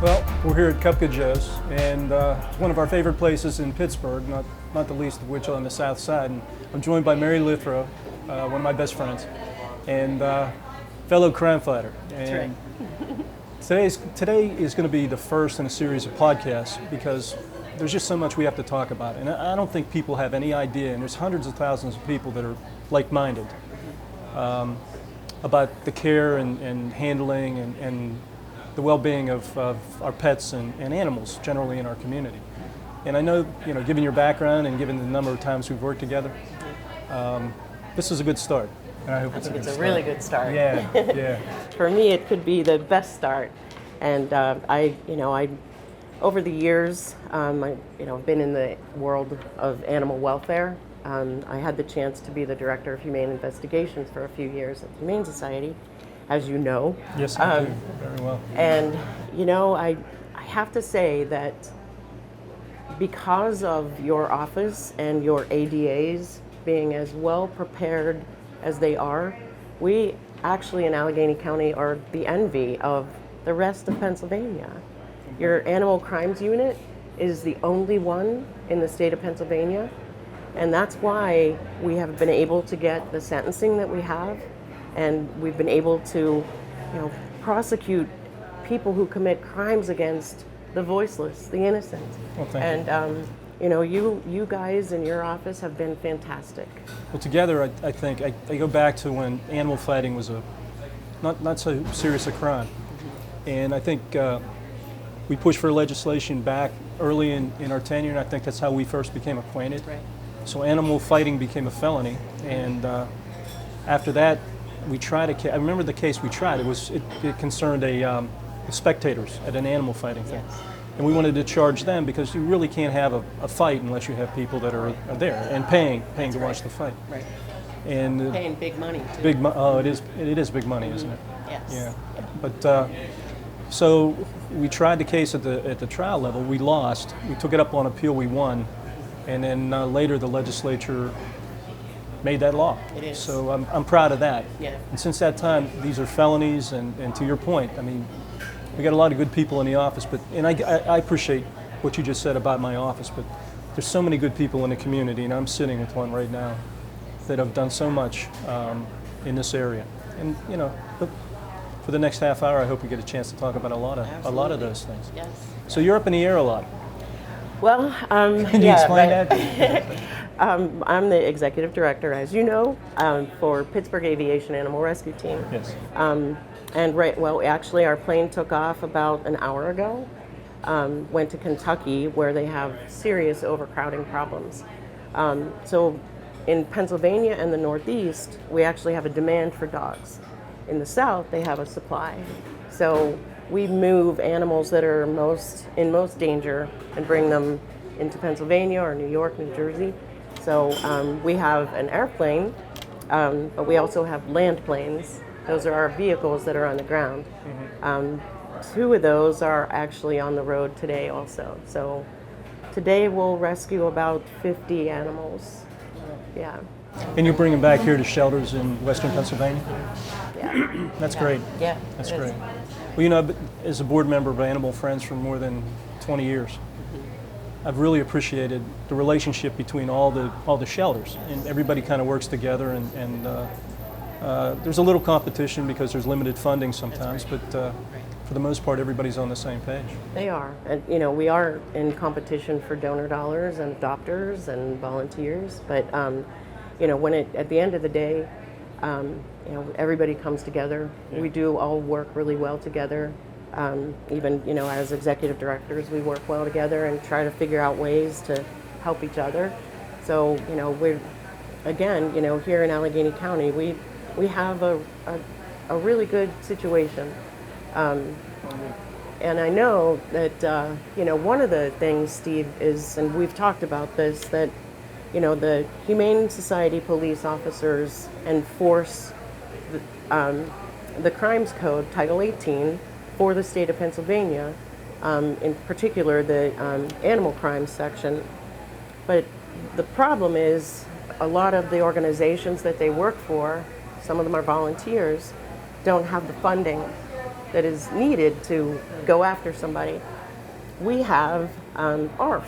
Well, we're here at Cupcake Joe's, and one of our favorite places in Pittsburgh, not the least of which on the south side. And I'm joined by Mary Withrow, one of my best friends, and fellow crime fighter. That's right. Today is going to be the first in a series of podcasts because there's just so much we have to talk about. And I don't think people have any idea, and there's hundreds of thousands of people that are like-minded about the care and handling and the well-being of our pets and animals generally in our community. And I know, given your background and given the number of times we've worked together, this is a good start. And I hope it's a really good start. Yeah, yeah. For me, it could be the best start. And I over the years, I've been in the world of animal welfare. I had the chance to be the director of humane investigations for a few years at the Humane Society, as you know. Yes, I do. Very well. And, I have to say that because of your office and your ADAs being as well prepared as they are, we actually in Allegheny County are the envy of the rest of Pennsylvania. Your animal crimes unit is the only one in the state of Pennsylvania, and that's why we have been able to get the sentencing that we have, and we've been able to, prosecute people who commit crimes against the voiceless, the innocent. Well, thank you. You guys in your office have been fantastic. Well, together, I think, I go back to when animal fighting was a not so serious a crime. And I think we pushed for legislation back early in our tenure, and I think that's how we first became acquainted. Right. So animal fighting became a felony, and after that, we tried I remember the case we tried. It concerned the spectators at an animal fighting thing. Yes. And we wanted to charge them because you really can't have a fight unless you have people that are there and paying to watch the fight. Right. And paying big money too. It is big money, isn't it? Yes. Yeah. But so we tried the case at the trial level. We lost. We took it up on appeal. We won, and then later the legislature made that law. It is. So I'm proud of that. Yeah. And since that time, these are felonies. And to your point, I mean, we got a lot of good people in the office. And I appreciate what you just said about my office. But there's so many good people in the community, and I'm sitting with one right now that have done so much in this area. And but for the next half hour, I hope we get a chance to talk about a lot of those things. Yes. So you're up in the air a lot. Well, Can you explain that? I'm the executive director, as you know, for Pittsburgh Aviation Animal Rescue Team. Yes. Actually, our plane took off about an hour ago. Went to Kentucky, where they have serious overcrowding problems. So in Pennsylvania and the Northeast, we actually have a demand for dogs. In the South, they have a supply. So we move animals that are in most danger and bring them into Pennsylvania or New York, New Jersey. So we have an airplane, but we also have land planes. Those are our vehicles that are on the ground. Mm-hmm. 2 of those are actually on the road today also. So today we'll rescue about 50 animals. Yeah. And you bring them back here to shelters in Western Pennsylvania? Yeah. That's great. Yeah. That's great. Well, as a board member of Animal Friends for more than 20 years, I've really appreciated the relationship between all the shelters, and everybody kind of works together, and there's a little competition because there's limited funding sometimes, but for the most part, everybody's on the same page. They are, and we are in competition for donor dollars and adopters and volunteers, but when at the end of the day, everybody comes together. Yeah. We do all work really well together. Even as executive directors, we work well together and try to figure out ways to help each other. So we're again here in Allegheny County, we have a really good situation. And I know that one of the things, Steve, is, and we've talked about this, that the Humane Society police officers enforce the Crimes Code, Title 18, for the state of Pennsylvania, in particular the animal crimes section. But the problem is a lot of the organizations that they work for, some of them are volunteers, don't have the funding that is needed to go after somebody, we have AARF.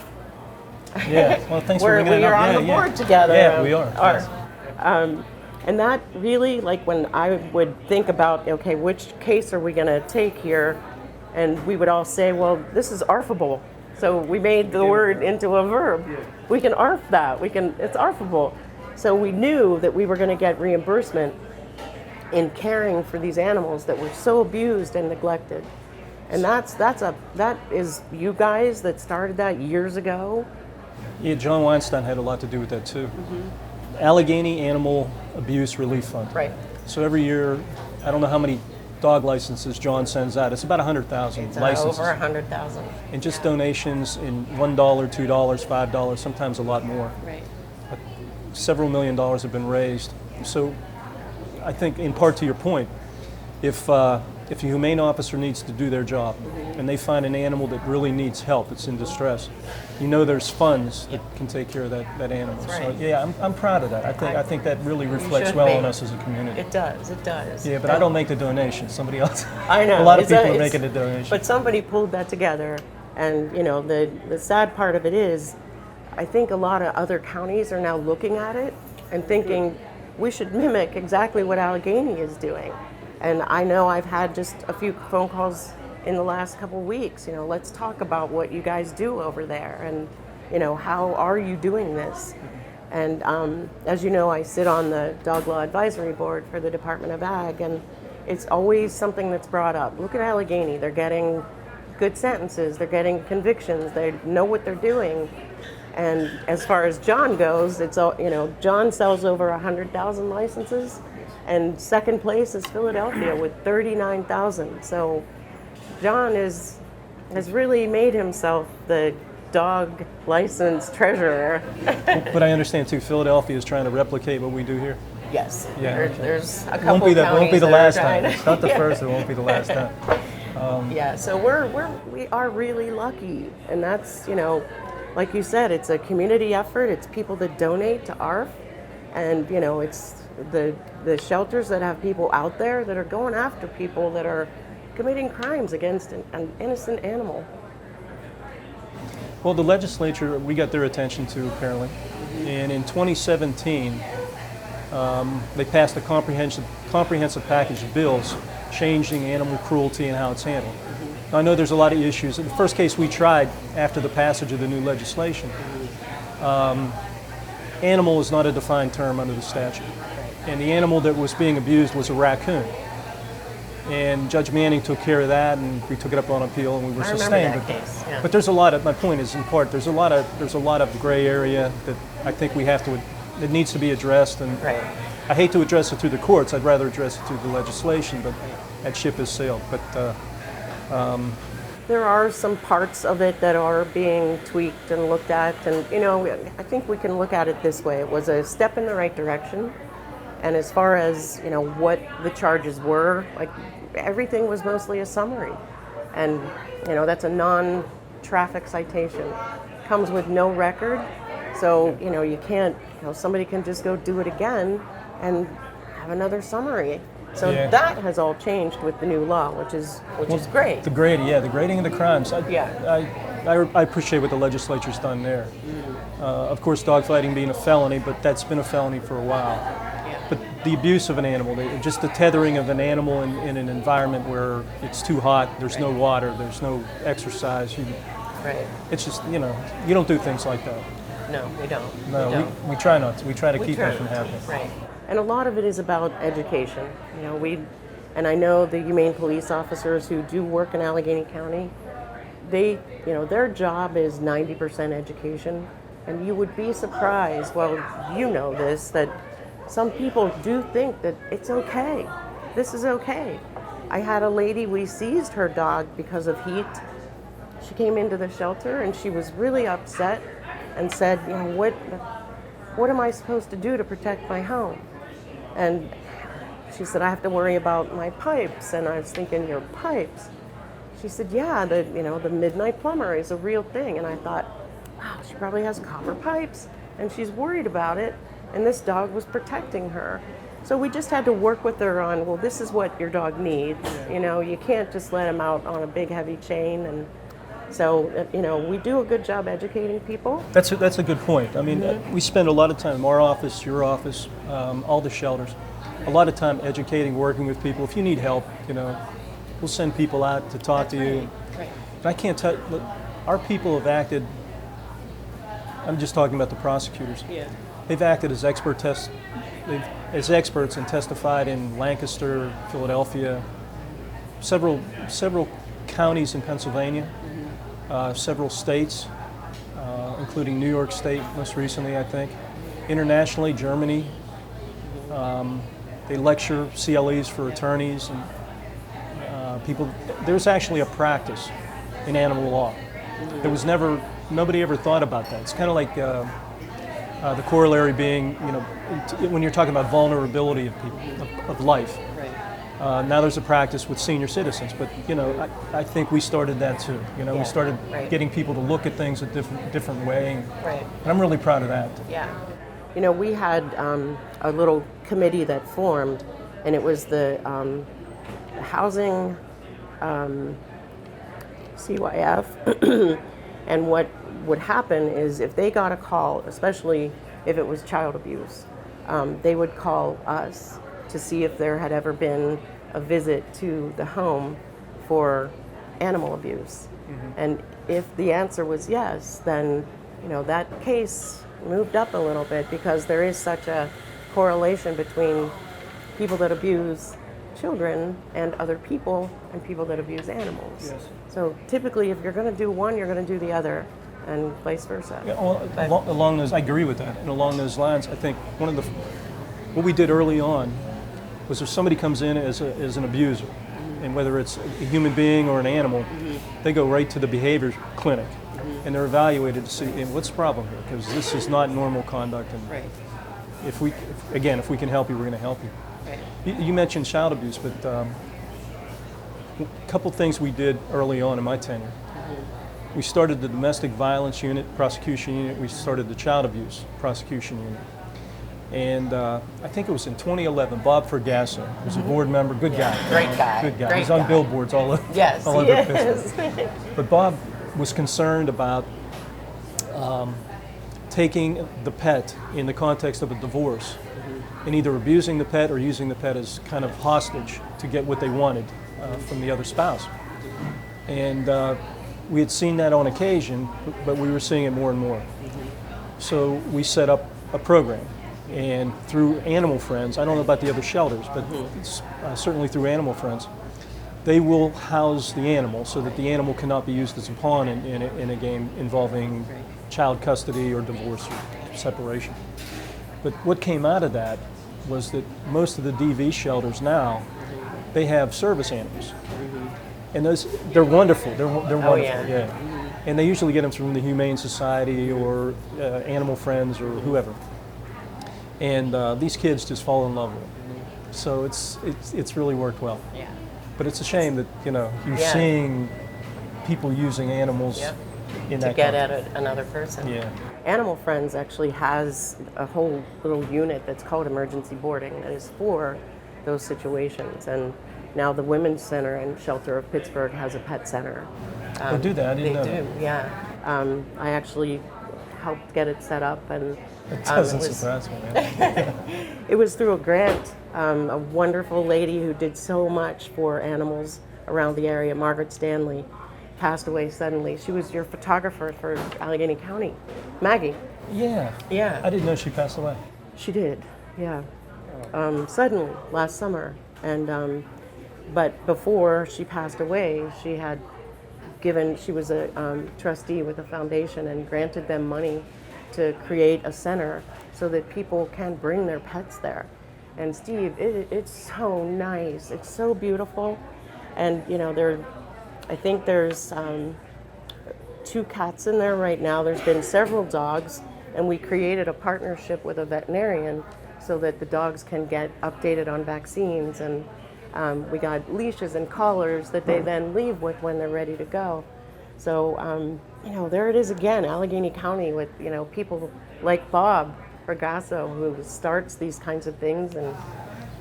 Yeah, well, thanks for Where bringing we it are up. on Yeah, the yeah. board together. Yeah, we are. AARF. Yes. And that really, like when I would think about, okay, which case are we going to take here? And we would all say, well, this is ARFable. So we made the word into a verb. We can ARF that. It's ARFable. So we knew that we were going to get reimbursement in caring for these animals that were so abused and neglected. And that is you guys that started that years ago. Yeah, John Weinstein had a lot to do with that too. Allegheny Animal Abuse Relief Fund. Right. So every year, I don't know how many dog licenses John sends out. It's about 100,000 It's licenses. over 100,000. And just donations in $1, $2, $5, sometimes a lot more. Right. Several $1 million have been raised. So I think in part to your point, if a humane officer needs to do their job and they find an animal that really needs help, it's in distress, you know there's funds that can take care of that animal. That's So right. yeah, I'm proud of that. I think that really reflects should well be. on us as a community. It does. Yeah, but I don't make the donation. Somebody else. I know. A lot of It's people are making the donation. But somebody pulled that together, and the sad part of it is, I think a lot of other counties are now looking at it and thinking we should mimic exactly what Allegheny is doing. And I know I've had just a few phone calls in the last couple of weeks. Let's talk about what you guys do over there, and how are you doing this? And as you know, I sit on the Dog Law Advisory Board for the Department of Ag, and it's always something that's brought up. Look at Allegheny; they're getting good sentences, they're getting convictions, they know what they're doing. And as far as John goes, it's all John sells over 100,000 licenses, and second place is Philadelphia with 39,000. So John has really made himself the dog license treasurer. But I understand too, Philadelphia is trying to replicate what we do here. Yes. Yeah, okay. There's a Won't couple be counties won't be the that are last trying time. to- It's not the first. It won't be the last time. Yeah, so we are really lucky, and that's like you said, it's a community effort. It's people that donate to AARF, and it's the shelters that have people out there that are going after people that are committing crimes against an innocent animal. Well, the legislature, we got their attention too, apparently. And in 2017, they passed a comprehensive package of bills changing animal cruelty and how it's handled. Now, I know there's a lot of issues. In the first case we tried after the passage of the new legislation, animal is not a defined term under the statute. And the animal that was being abused was a raccoon. And Judge Manning took care of that, and we took it up on appeal, and we were I remember sustained. that case, yeah. But there's a lot of, my point is in part, there's a lot of gray area that I think we have to, it needs to be addressed. And Right. I hate to address it through the courts. I'd rather address it through the legislation, but that ship has sailed. But There are some parts of it that are being tweaked and looked at, and I think we can look at it this way. It was a step in the right direction, and as far as what the charges were, like everything was mostly a summary, and that's a non-traffic citation, comes with no record, so you can't, somebody can just go do it again and have another summary. So Yeah. that has all changed with the new law, which is great. the grading of the crimes. Yeah. I appreciate what the legislature's done there. Of course, dogfighting being a felony, but that's been a felony for a while. But the abuse of an animal, just the tethering of an animal in an environment where it's too hot, there's no water, there's no exercise. Right. It's just, you don't do things like that. No, we don't. No, we don't. we try not to. We try to keep try that from not to. happening. Right. And a lot of it is about education. And I know the humane police officers who do work in Allegheny County, they, their job is 90% education. And you would be surprised, well, you know this, that some people do think that it's okay. This is okay. I had a lady, we seized her dog because of heat. She came into the shelter and she was really upset and said, what am I supposed to do to protect my home? And she said, I have to worry about my pipes. And I was thinking, your pipes? She said, yeah, the midnight plumber is a real thing. And I thought, wow, she probably has copper pipes and she's worried about it. and this dog was protecting her. So we just had to work with her on, well, this is what your dog needs. You know, you can't just let him out on a big heavy chain. And so, you know, we do a good job educating people. That's a good point. I mean, we spend a lot of time, our office, your office, all the shelters, a lot of time educating, working with people. If you need help, you know, we'll send people out to talk to you. Right. And I can't tell, look, our people have acted, I'm just talking about the prosecutors. Yeah. They've acted as experts and testified in Lancaster, Philadelphia, several counties in Pennsylvania, several states, including New York State most recently, I think. Internationally, Germany. They lecture CLEs for attorneys and people. There's actually a practice in animal law. There was nobody ever thought about that. It's kind of like the corollary being, you know, when you're talking about vulnerability of people, of life. Right. Now there's a practice with senior citizens, but you know, I think we started that too. You know, we started getting people to look at things a different way, and I'm really proud of that. Yeah. You know, we had a little committee that formed, and it was the housing CYF, and what would happen is if they got a call, especially if it was child abuse, they would call us to see if there had ever been a visit to the home for animal abuse. And if the answer was yes, then, you know, that case moved up a little bit, because there is such a correlation between people that abuse children and other people and people that abuse animals. Yes. So typically, if you're going to do one, you're going to do the other, and vice versa. Yeah, well, along those, I agree with that. And along those lines, I think what we did early on was if somebody comes in as an abuser, and whether it's a human being or an animal, they go right to the behavior clinic, and they're evaluated to see what's the problem here, because this is not normal conduct. And if we can help you, we're going to help you. You mentioned child abuse, but a couple things we did early on in my tenure. We started the domestic violence unit, prosecution unit. We started the child abuse prosecution unit. And I think it was in 2011, Bob Fergasso was a board member, good guy. Great guy. Good guy. Great He's on guy. billboards all over, Yes, all over yes. Pittsburgh. But Bob was concerned about taking the pet in the context of a divorce and either abusing the pet or using the pet as kind of hostage to get what they wanted from the other spouse. And we had seen that on occasion, but we were seeing it more and more. So we set up a program, and through Animal Friends, I don't know about the other shelters, but certainly through Animal Friends, they will house the animal so that the animal cannot be used as a pawn in a game involving child custody or divorce or separation. But what came out of that was that most of the DV shelters now, they have service animals. And they're wonderful. They're wonderful. Yeah. And they usually get them from the Humane Society or Animal Friends or whoever. And these kids just fall in love with them. So it's really worked well. Yeah. But it's a shame that, you know, you're seeing people using animals in that to get at another person. Yeah. Animal Friends actually has a whole little unit that's called emergency boarding that is for those situations. And now the Women's Center and Shelter of Pittsburgh has a pet center. They do that? I didn't know They do, that. yeah. I actually helped get it set up, and It doesn't surprise me, man. it was through a grant. A wonderful lady who did so much for animals around the area, Margaret Stanley, passed away suddenly. She was your photographer for Allegheny County, Maggie. Yeah. Yeah. I didn't know she passed away. She did, yeah. Suddenly, last summer. And but before she passed away, she was a trustee with a foundation and granted them money to create a center so that people can bring their pets there. And Steve, it's so nice. It's so beautiful. And you know, I think there's 2 cats in there right now. There's been several dogs, and we created a partnership with a veterinarian so that the dogs can get updated on vaccines, and we got leashes and collars that they then leave with when they're ready to go. So, you know, there it is again, Allegheny County with, you know, people like Bob Fragasso, who starts these kinds of things, and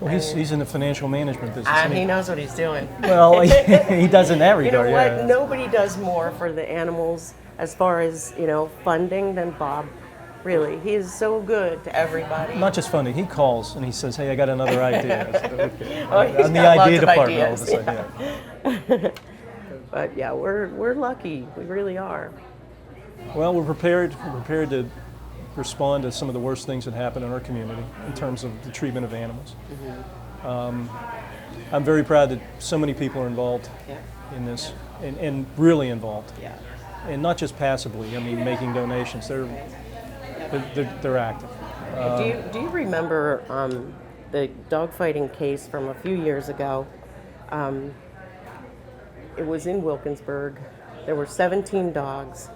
Well, he's in the financial management business. and he knows what he's doing. Well, he does in that regard. You know what? Yeah. Nobody does more for the animals as far as funding than Bob. Really, he is so good to everybody. Not just funding. He calls and he says, "Hey, I got another idea." I said, okay. He's I'm the got lots idea of department all of a ideas, sudden. Yeah. But yeah, we're lucky. We really are. Well, we're prepared. We're prepared to respond to some of the worst things that happen in our community in terms of the treatment of animals. I'm very proud that so many people are involved in this, and really involved. Yeah. And not just passively. I mean, making donations. They're active. Do you remember the dogfighting case from a few years ago? It was in Wilkinsburg. There were 17 dogs,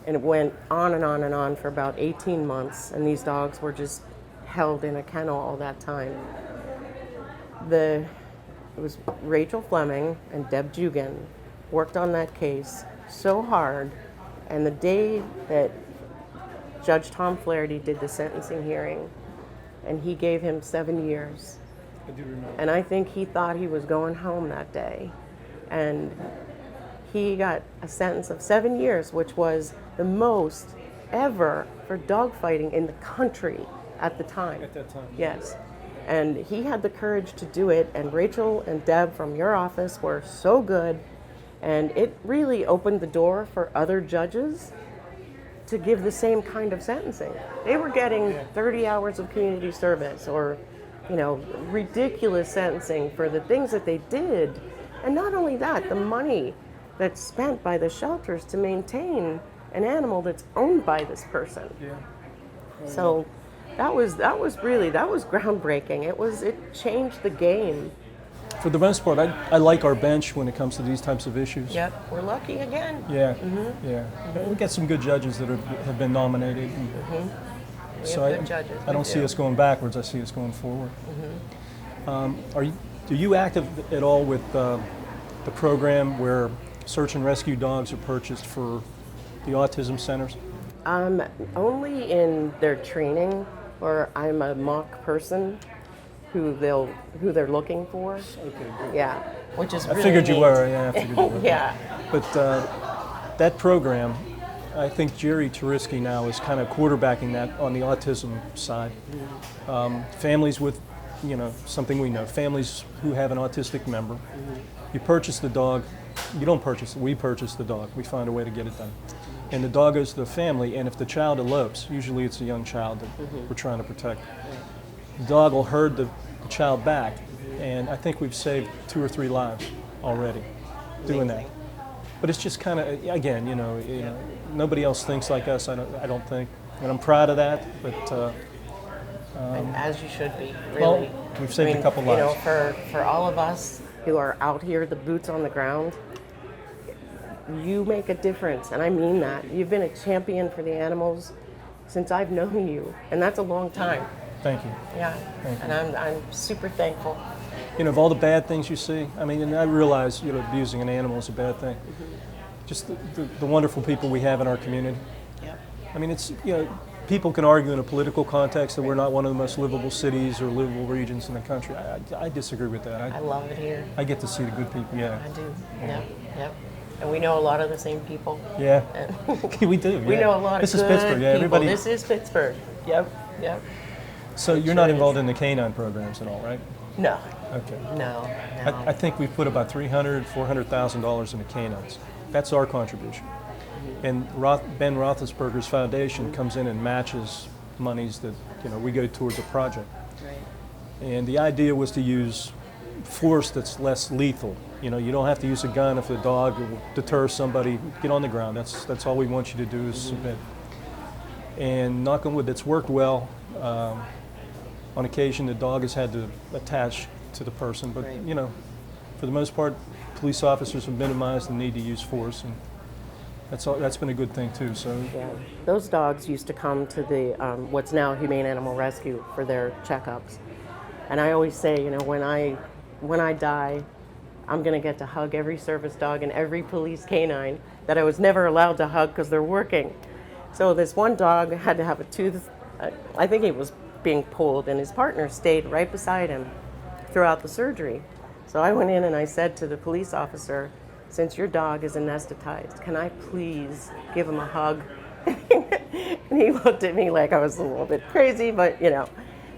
and it went on and on and on for about 18 months, and these dogs were just held in a kennel all that time. It was Rachel Fleming and Deb Jugan worked on that case so hard, and the day that Judge Tom Flaherty did the sentencing hearing, and he gave him 7 years. I do remember. And I think he thought he was going home that day. And he got a sentence of 7 years, which was the most ever for dogfighting in the country at the time. At that time. Yes. And he had the courage to do it, and Rachel and Deb from your office were so good, and it really opened the door for other judges to give the same kind of sentencing. They were getting 30 hours of community service or, ridiculous sentencing for the things that they did. And not only that, the money that's spent by the shelters to maintain an animal that's owned by this person. Yeah. So that was groundbreaking. It changed the game. For the most part, I like our bench when it comes to these types of issues. Yep, we're lucky again. Yeah, yeah. We got some good judges that have been nominated. So We have good judges. I don't see us going backwards. I see us going forward. Are you active at all with the program where search and rescue dogs are purchased for the autism centers? Only in their training, or I'm a mock person who they're looking for. Okay, good. Yeah, which is I really figured you neat. were. Yeah, I figured you were. Yeah. But that program, I think Jerry Turisky now is kind of quarterbacking that on the autism side. Families with, something we know, families who have an autistic member. You purchase the dog. You don't purchase it. We purchase the dog. We find a way to get it done. And the dog goes to the family, and if the child elopes, usually it's a young child that we're trying to protect. The dog will herd the child back, and I think we've saved 2 or 3 lives already doing that. But it's just kind of, again, nobody else thinks like us. I don't think, and I'm proud of that. But And as you should be, really. well, we've saved a couple lives. For all of us who are out here, the boots on the ground, you make a difference, and I mean that. You've been a champion for the animals since I've known you, and that's a long time. Thank you. Yeah, Thank and I'm super thankful. Of all the bad things you see, I mean, and I realize, abusing an animal is a bad thing. Just the wonderful people we have in our community. Yep. I mean, it's, people can argue in a political context that we're not one of the most livable cities or livable regions in the country. I disagree with that. I love it here. I get to see the good people, yeah. I do. Yep. And we know a lot of the same people. Yeah, And we do. we yeah. know a lot This of is good Pittsburgh, yeah. people. Everybody. This is Pittsburgh. Yep. So you're sure not is. involved in the canine programs at all, right? No. Okay. No. I think we've put about $400,000 into canines. That's our contribution. And Ben Roethlisberger's foundation comes in and matches monies that we go towards a project. Right. And the idea was to use force that's less lethal. You don't have to use a gun if the dog will deter somebody. Get on the ground. That's all we want you to do is submit. And knock on wood, that's worked well. On occasion, the dog has had to attach to the person, but Right. For the most part, police officers have minimized the need to use force, and that's been a good thing too. So Yeah, those dogs used to come to the what's now Humane Animal Rescue for their checkups, and I always say, when I die, I'm gonna get to hug every service dog and every police canine that I was never allowed to hug because they're working. So this one dog had to have a tooth I think he was being pulled, and his partner stayed right beside him throughout the surgery. So I went in and I said to the police officer, since your dog is anesthetized, can I please give him a hug? And he looked at me like I was a little bit crazy, but you know.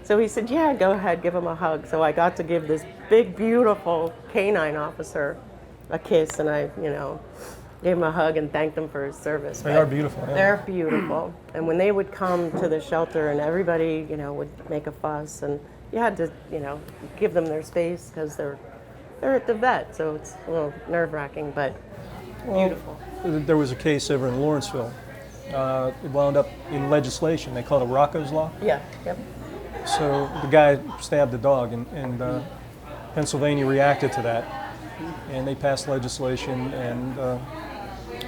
So he said, yeah, go ahead, give him a hug. So I got to give this big, beautiful canine officer a kiss, and I, you know, gave him a hug and thanked him for his service. They are beautiful. Yeah. They're beautiful. And when they would come to the shelter and everybody, you know, would make a fuss, and you had to, you know, give them their space because they're at the vet, so it's a little nerve-wracking, but beautiful. There was a case over in Lawrenceville. It wound up in legislation. They call it Rocco's Law. Yeah, yep. So the guy stabbed the dog, and Pennsylvania reacted to that, and they passed legislation, and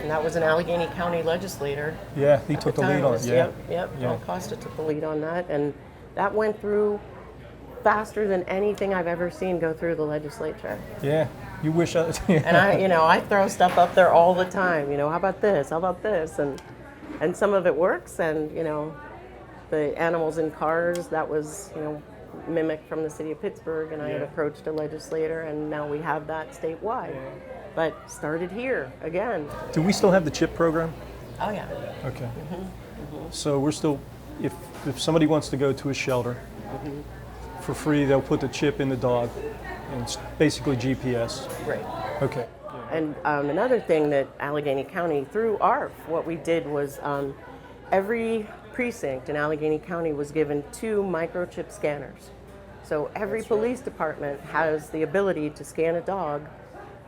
that was an Allegheny County legislator. Yeah, he took the lead on it. Yeah. Yep. Yeah. Al Costa took the lead on that, and that went through faster than anything I've ever seen go through the legislature. Yeah, you wish I. And I throw stuff up there all the time. You know, how about this? How about this? And some of it works, and you know, the animals in cars, that was, you know, mimicked from the city of Pittsburgh, and I had approached a legislator, and now we have that statewide. Yeah. But started here again. Do we still have the CHIP program? Oh yeah. Okay. So we're still, if somebody wants to go to a shelter, for free, they'll put the chip in the dog, and it's basically GPS. Right. Okay. And another thing that Allegheny County, through AARF, what we did was every precinct in Allegheny County was given 2 microchip scanners. So every police department has the ability to scan a dog,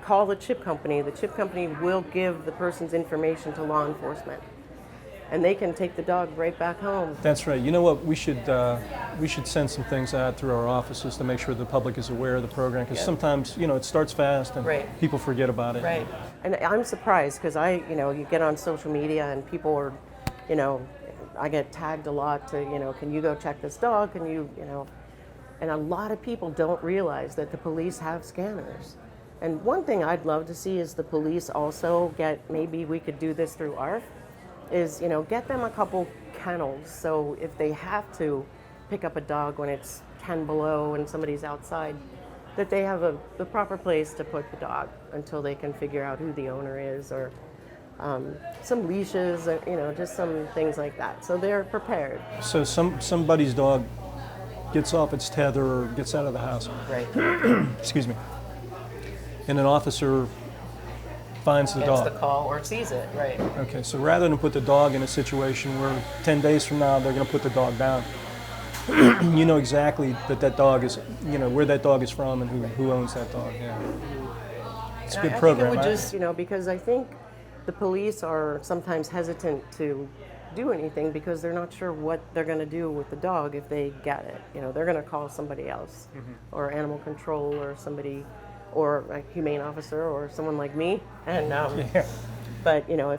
call the chip company. The chip company will give the person's information to law enforcement, and they can take the dog right back home. That's right. You know what? We should send some things out through our offices to make sure the public is aware of the program, because sometimes, you know, it starts fast and people forget about it. Right. And I'm surprised because you get on social media and people are, you know, I get tagged a lot to, you know, can you go check this dog? Can you, you know, and a lot of people don't realize that the police have scanners. And one thing I'd love to see is the police also get, maybe we could do this through AARF, is, you know, get them a couple kennels, so if they have to pick up a dog when it's 10 below and somebody's outside, that they have the proper place to put the dog until they can figure out who the owner is, or some leashes, you know, just some things like that, so they're prepared. So somebody's dog gets off its tether or gets out of the house. Right. Excuse me. And an officer finds the dog. Gets the call or sees it, right. Okay, so rather than put the dog in a situation where 10 days from now they're going to put the dog down, you know exactly that dog is, you know, where that dog is from and who owns that dog. Yeah. It's a good program. I think it would just, you know, because I think the police are sometimes hesitant to do anything because they're not sure what they're going to do with the dog if they get it. You know, they're going to call somebody else, or animal control, or somebody, or a humane officer, or someone like me. And but you know,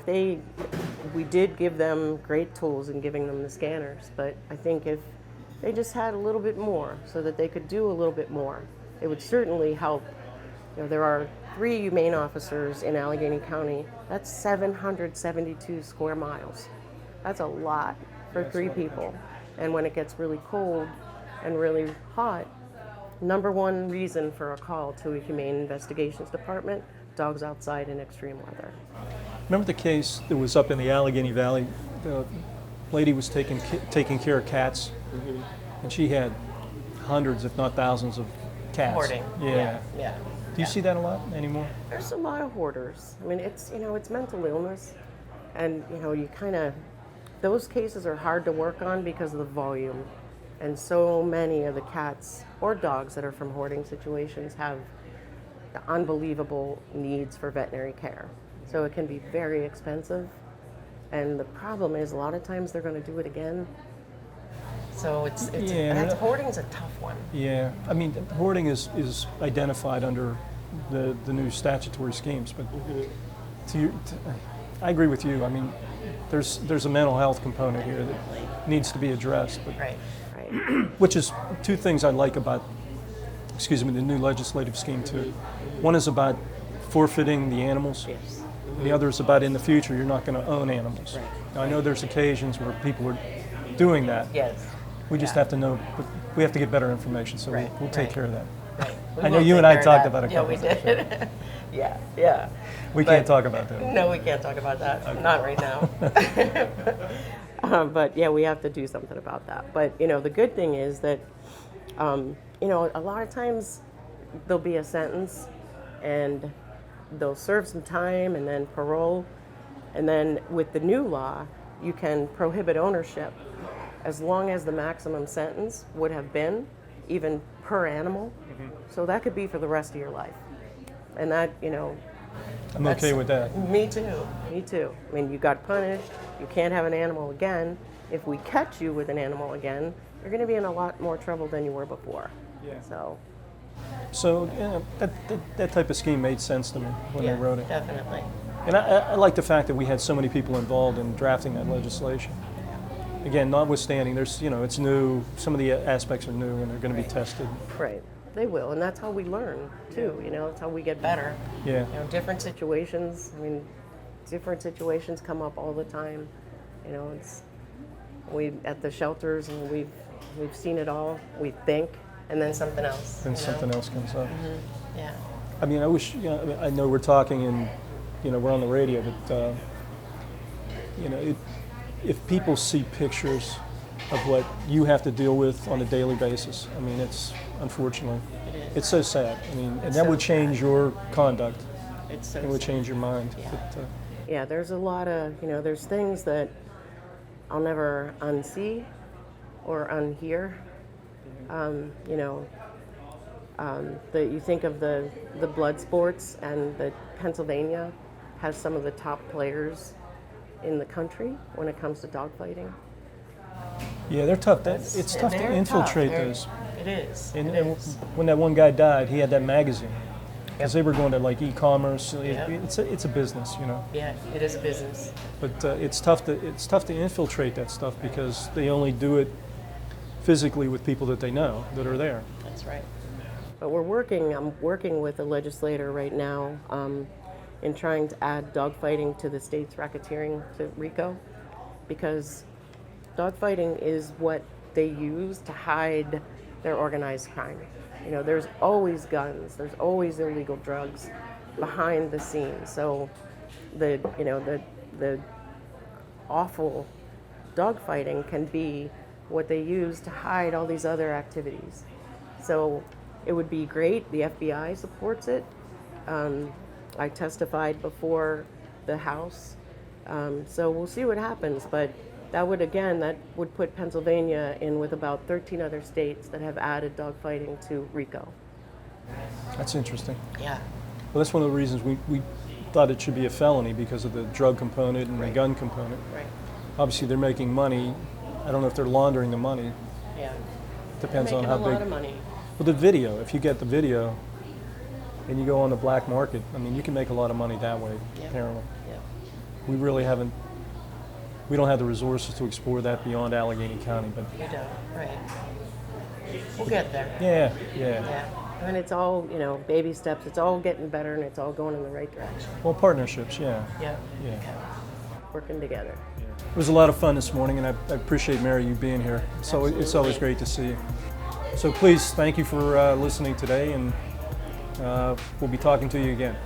we did give them great tools in giving them the scanners. But I think if they just had a little bit more, so that they could do a little bit more, it would certainly help. You know, there are 3 humane officers in Allegheny County. That's 772 square miles. That's a lot for 3 people. And when it gets really cold and really hot, number 1 reason for a call to a humane investigations department, dogs outside in extreme weather. Remember the case that was up in the Allegheny Valley? The lady was taking care of cats, and she had hundreds, if not thousands, of cats. Hoarding. Yeah. Do you see that a lot anymore? There's a lot of hoarders. I mean, it's, you know, it's mental illness, and you know, you kind of, those cases are hard to work on because of the volume, and so many of the cats or dogs that are from hoarding situations have unbelievable needs for veterinary care. So it can be very expensive, and the problem is a lot of times they're going to do it again. So hoarding's a tough one. Yeah, I mean, hoarding is identified under the new statutory schemes, but I agree with you. I mean, there's a mental health component here that needs to be addressed. But, right. Which is 2 things I like about, the new legislative scheme too. One is about forfeiting the animals. Yes. The other is about, in the future, you're not going to own animals. Right. Now, I know there's occasions where people are doing that. Yes. We just Yeah. have to know, but we have to get better information, so Right, we'll take right. care of that. Right. We I know will you take and I care of talked that. about it a Yeah, couple we of times, did. Yeah. We But- can't talk about that. No, we can't talk about that. Not right now. But yeah, we have to do something about that. But the good thing is that, a lot of times there'll be a sentence, and they'll serve some time, and then parole, and then with the new law, you can prohibit ownership as long as the maximum sentence would have been even per animal. So that could be for the rest of your life, and that I'm okay with that. Me too. I mean, you got punished. You can't have an animal again. If we catch you with an animal again, you're going to be in a lot more trouble than you were before. Yeah. So, that type of scheme made sense to me when yeah, they wrote it. definitely. And I like the fact that we had so many people involved in drafting that legislation. Again, notwithstanding, there's it's new. Some of the aspects are new, and they're going to be tested. Right. They will, and that's how we learn too. That's how we get better. Yeah. Different situations. I mean, different situations come up all the time. We at the shelters, and we've seen it all. We think, and then something else. Then something else comes up. Yeah. I mean, I wish. I know we're talking, and we're on the radio, but if people see pictures of what you have to deal with on a daily basis, I mean, it's unfortunately, it's so sad. I mean, and that would change your conduct. It's so It would sad. change your mind. Yeah. But, Yeah, there's a lot of, there's things that I'll never unsee or unhear. That you think of the blood sports, and that Pennsylvania has some of the top players in the country when it comes to dogfighting. yeah, they're tough. It's tough to They're infiltrate tough. those. It is. And, It and is. when that one guy died, he had that magazine because they were going to like e-commerce. Yep. It's a business, Yeah, it is a business. But it's tough to infiltrate that stuff because they only do it physically with people that they know that are there. That's right. But I'm working with a legislator right now in trying to add dogfighting to the state's racketeering to RICO, because dogfighting is what they use to hide their organized crime. There's always guns, there's always illegal drugs behind the scenes. So the awful dogfighting can be what they use to hide all these other activities. So it would be great. The FBI supports it. I testified before the House. So we'll see what happens. But that would put Pennsylvania in with about 13 other states that have added dogfighting to RICO. That's interesting. Yeah. Well, that's one of the reasons we thought it should be a felony because of the drug component and the gun component. Right. Obviously, they're making money. I don't know if they're laundering the money. Yeah. Depends They're on making how a big. lot of money. Well, the video, if you get the video and you go on the black market, I mean, you can make a lot of money that way, Yeah. apparently. Yeah. We don't have the resources to explore that beyond Allegheny County, but You don't. Right. We'll get there. yeah. Yeah. And it's all, baby steps. It's all getting better, and it's all going in the right direction. Well, partnerships, yeah. Yeah. Yeah. Working together. It was a lot of fun this morning, and I appreciate, Mary, you being here. So it's Absolutely. always great to see you. So please, thank you for listening today, and we'll be talking to you again.